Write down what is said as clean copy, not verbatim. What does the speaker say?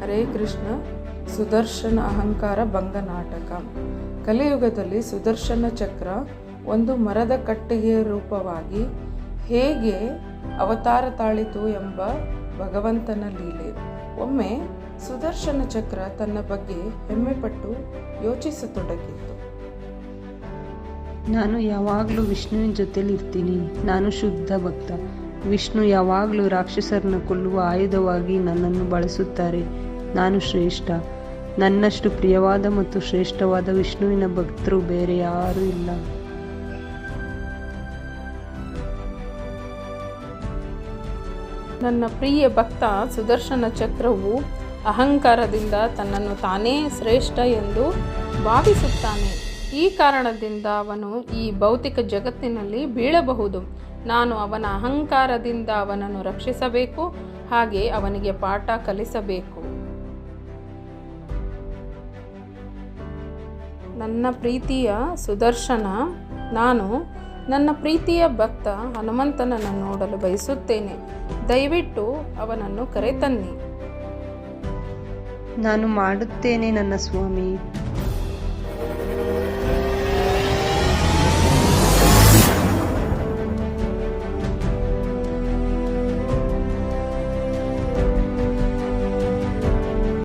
ಹರೇ ಕೃಷ್ಣ. ಸುದರ್ಶನ ಅಹಂಕಾರ ಭಂಗ ನಾಟಕ. ಕಲಿಯುಗದಲ್ಲಿ ಸುದರ್ಶನ ಚಕ್ರ ಒಂದು ಮರದ ಕಟ್ಟಿಗೆಯ ರೂಪವಾಗಿ ಹೇಗೆ ಅವತಾರ ತಾಳಿತು ಎಂಬ ಭಗವಂತನ ಲೀಲೆ. ಒಮ್ಮೆ ಸುದರ್ಶನ ಚಕ್ರ ತನ್ನ ಬಗ್ಗೆ ಹೆಮ್ಮೆಪಟ್ಟು ಯೋಚಿಸತೊಡಗಿತ್ತು. ನಾನು ಯಾವಾಗಲೂ ವಿಷ್ಣುವಿನ ಜೊತೆಲಿ ಇರ್ತೀನಿ. ನಾನು ಶುದ್ಧ ಭಕ್ತ. ವಿಷ್ಣು ಯಾವಾಗಲೂ ರಾಕ್ಷಸರನ್ನ ಕೊಲ್ಲುವ ಆಯುಧವಾಗಿ ನನ್ನನ್ನು ಬಳಸುತ್ತಾರೆ. ನಾನು ಶ್ರೇಷ್ಠ. ನನ್ನಷ್ಟು ಪ್ರಿಯವಾದ ಮತ್ತು ಶ್ರೇಷ್ಠವಾದ ವಿಷ್ಣುವಿನ ಭಕ್ತರು ಬೇರೆ ಯಾರೂ ಇಲ್ಲ. ನನ್ನ ಪ್ರಿಯ ಭಕ್ತ ಸುದರ್ಶನ ಚಕ್ರವು ಅಹಂಕಾರದಿಂದ ತನ್ನನ್ನು ತಾನೇ ಶ್ರೇಷ್ಠ ಎಂದು ಭಾವಿಸುತ್ತಾನೆ. ಈ ಕಾರಣದಿಂದ ಅವನು ಈ ಭೌತಿಕ ಜಗತ್ತಿನಲ್ಲಿ ಬೀಳಬಹುದು. ನಾನು ಅವನ ಅಹಂಕಾರದಿಂದ ಅವನನ್ನು ರಕ್ಷಿಸಬೇಕು, ಹಾಗೆ ಅವನಿಗೆ ಪಾಠ ಕಲಿಸಬೇಕು. ನನ್ನ ಪ್ರೀತಿಯ ಸುದರ್ಶನ, ನಾನು ನನ್ನ ಪ್ರೀತಿಯ ಭಕ್ತ ಹನುಮಂತನನ್ನು ನೋಡಲು ಬಯಸುತ್ತೇನೆ. ದಯವಿಟ್ಟು ಅವನನ್ನು ಕರೆತನ್ನಿ. ನಾನು ಮಾಡುತ್ತೇನೆ ನನ್ನ ಸ್ವಾಮಿ.